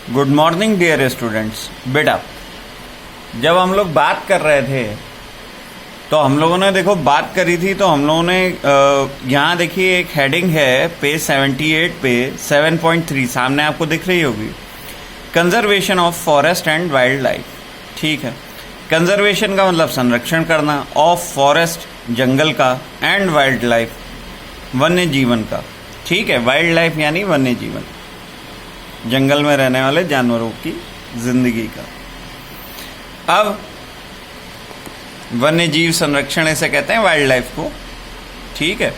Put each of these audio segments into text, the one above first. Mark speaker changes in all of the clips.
Speaker 1: Good morning dear students. बेटा, जब हम लोग बात कर रहे थे तो हम लोगों ने देखो बात करी थी, तो हम लोगों ने यहाँ देखिए एक हेडिंग है पेज 78 पे 7.3 सामने आपको दिख रही होगी, conservation of forest and wild life. ठीक है, कंजर्वेशन का मतलब संरक्षण करना, ऑफ फॉरेस्ट जंगल का, एंड वाइल्ड लाइफ वन्य जीवन का। ठीक है, वाइल्ड लाइफ यानी वन्य जीवन, जंगल में रहने वाले जानवरों की जिंदगी का। अब वन्य जीव संरक्षण इसे कहते हैं, वाइल्ड लाइफ को। ठीक है,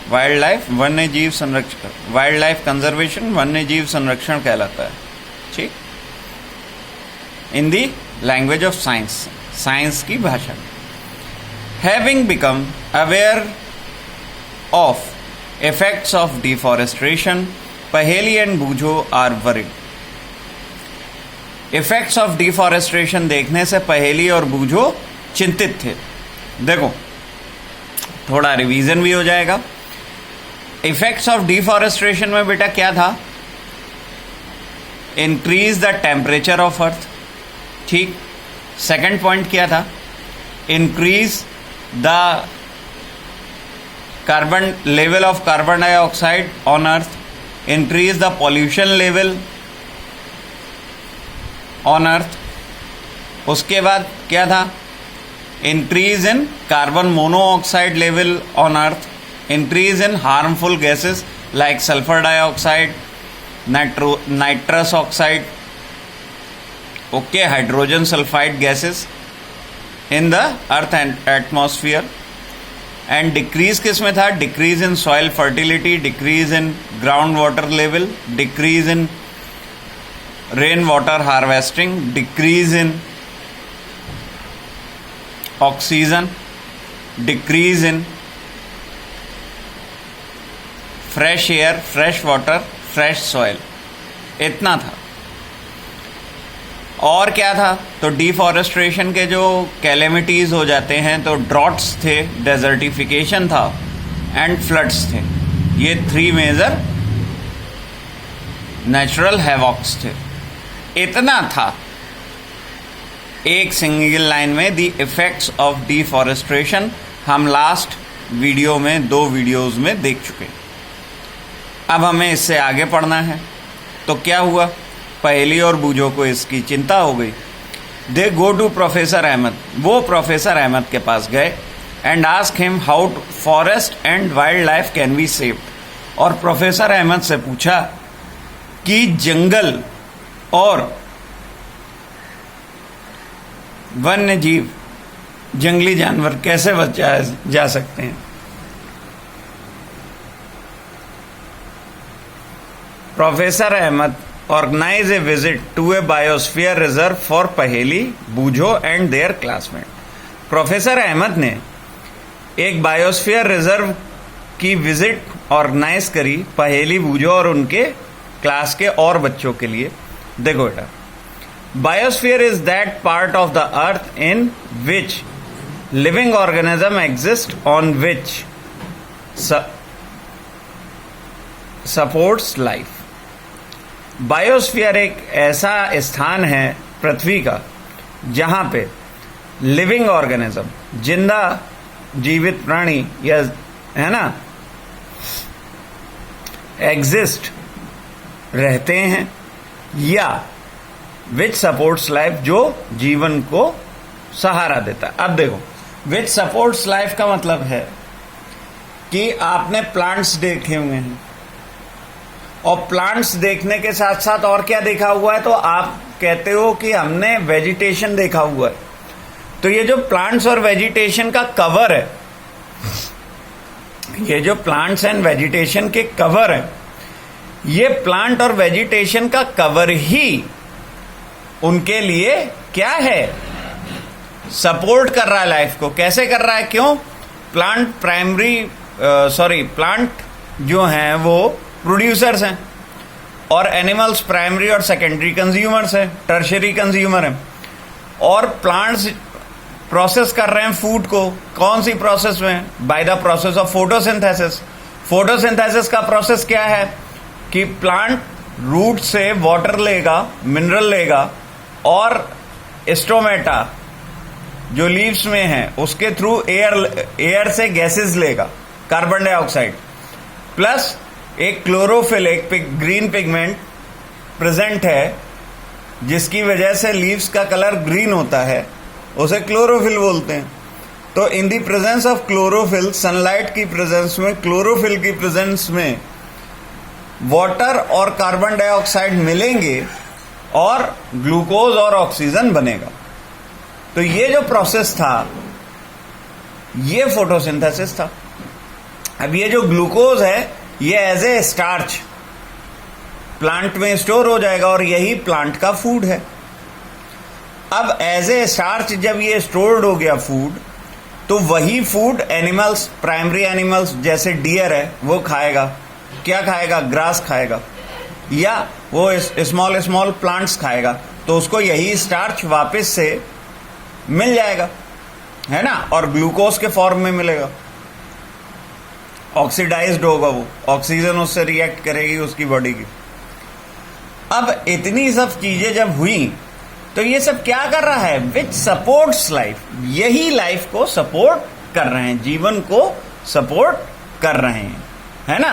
Speaker 1: वाइल्ड लाइफ वन्य जीव संरक्षण, वाइल्ड लाइफ कंजर्वेशन वन्य जीव संरक्षण कहलाता है। ठीक, इन दी लैंग्वेज ऑफ साइंस, साइंस की भाषा में। Having become aware of effects of deforestation, Paheli and Bujo are worried. Effects of deforestation देखने से पहेली और बूझो चिंतित थे। देखो, थोड़ा रिवीजन भी हो जाएगा। इफेक्ट्स ऑफ डिफॉरेस्ट्रेशन में बेटा क्या था? Increase the temperature of earth. ठीक, सेकंड पॉइंट क्या था? Increase the carbon level of carbon dioxide on earth, increase the pollution level on earth। उसके बाद क्या था? increase in carbon monoxide level on earth, increase in harmful gases like sulfur dioxide, nitrous oxide, okay, hydrogen sulfide gases in the earth and atmosphere। And decrease किस में था? Decrease in soil fertility, decrease in ground water level, decrease in rain water harvesting, decrease in oxygen, decrease in fresh air, fresh water, fresh soil. इतना था। और क्या था? तो deforestation के जो कैलेमिटीज हो जाते हैं, तो ड्रॉट्स थे, डेजर्टिफिकेशन था, एंड फ्लड्स थे। ये थ्री मेजर नेचुरल हैवॉक्स थे। इतना था एक सिंगल लाइन में द इफेक्ट्स ऑफ डिफॉरेस्ट्रेशन। हम लास्ट वीडियो में, 2 वीडियोस में देख चुके। अब हमें इससे आगे पढ़ना है। तो क्या हुआ? पहेली और बूझो को इसकी चिंता हो गई। दे गो टू प्रोफेसर अहमद, वो प्रोफेसर अहमद के पास गए, and ask him how forest and wild life can be saved. और प्रोफेसर अहमद से पूछा कि जंगल और वन्य जीव, जंगली जानवर कैसे बचाए जा सकते हैं। Professor Ahmad organize a visit to a biosphere reserve for पहेली, बूझो and their classmate। Professor Ahmad ने एक बायोस्फीयर रिजर्व की विजिट ऑर्गेनाइज करी पहेली, बूझो और उनके क्लास के और बच्चों के लिए। देखो बेटा, biosphere is that part of the earth in which living organism exist on which supports life. Biosphere एक ऐसा स्थान है पृथ्वी का जहां पे लिविंग ऑर्गेनिज्म, जिंदा जीवित प्राणी, या है ना, एग्जिस्ट, रहते हैं, या विच सपोर्ट्स लाइफ, जो जीवन को सहारा देता है। अब देखो, विच सपोर्ट्स लाइफ का मतलब है कि आपने प्लांट्स देखे हुए हैं, और प्लांट्स देखने के साथ साथ और क्या देखा हुआ है? तो आप कहते हो कि हमने वेजिटेशन देखा हुआ है। तो ये जो प्लांट्स और वेजिटेशन का कवर है, ये जो प्लांट्स एंड वेजिटेशन के कवर है, ये प्लांट और वेजिटेशन का कवर ही उनके लिए क्या है? सपोर्ट कर रहा है लाइफ को। कैसे कर रहा है? क्यों? प्लांट जो हैं वो प्रोड्यूसर्स हैं, और एनिमल्स प्राइमरी और सेकेंडरी कंज्यूमर्स हैं, टर्शरी कंज्यूमर हैं। और प्लांट्स प्रोसेस कर रहे हैं फूड को। कौन सी प्रोसेस में? By the process of photosynthesis. Photosynthesis का प्रोसेस क्या है? कि प्लांट रूट से वाटर लेगा, मिनरल लेगा, और स्टोमेटा जो लीव्स में है उसके थ्रू एयर से गैसेस लेगा, कार्बन डाइऑक्साइड, प्लस एक क्लोरोफिल, एक ग्रीन पिगमेंट प्रेजेंट है जिसकी वजह से लीव्स का कलर ग्रीन होता है, उसे क्लोरोफिल बोलते हैं। तो in the presence of chlorophyll, sunlight की प्रेजेंस में, क्लोरोफिल की प्रेजेंस में वाटर और कार्बन डाइऑक्साइड मिलेंगे और ग्लूकोज और ऑक्सीजन बनेगा। तो ये जो प्रोसेस था ये फोटोसिंथेसिस था। अब ये जो ग्लूकोज है ये एज ए स्टार्च प्लांट में स्टोर हो जाएगा और यही प्लांट का फूड है। अब एज ए स्टार्च जब ये स्टोर्ड हो गया फूड, तो वही फूड एनिमल्स, प्राइमरी एनिमल्स जैसे डियर है वो खाएगा। क्या खाएगा? ग्रास खाएगा या वो स्मॉल स्मॉल प्लांट्स खाएगा, तो उसको यही स्टार्च वापस से मिल जाएगा, है ना, और ग्लूकोज के फॉर्म में मिलेगा। ऑक्सीडाइज्ड होगा वो, ऑक्सीजन उससे रिएक्ट करेगी उसकी बॉडी की। अब इतनी सब चीजें जब हुई तो ये सब क्या कर रहा है? विच सपोर्ट्स लाइफ, यही लाइफ को सपोर्ट कर रहे हैं, जीवन को सपोर्ट कर रहे हैं, है ना।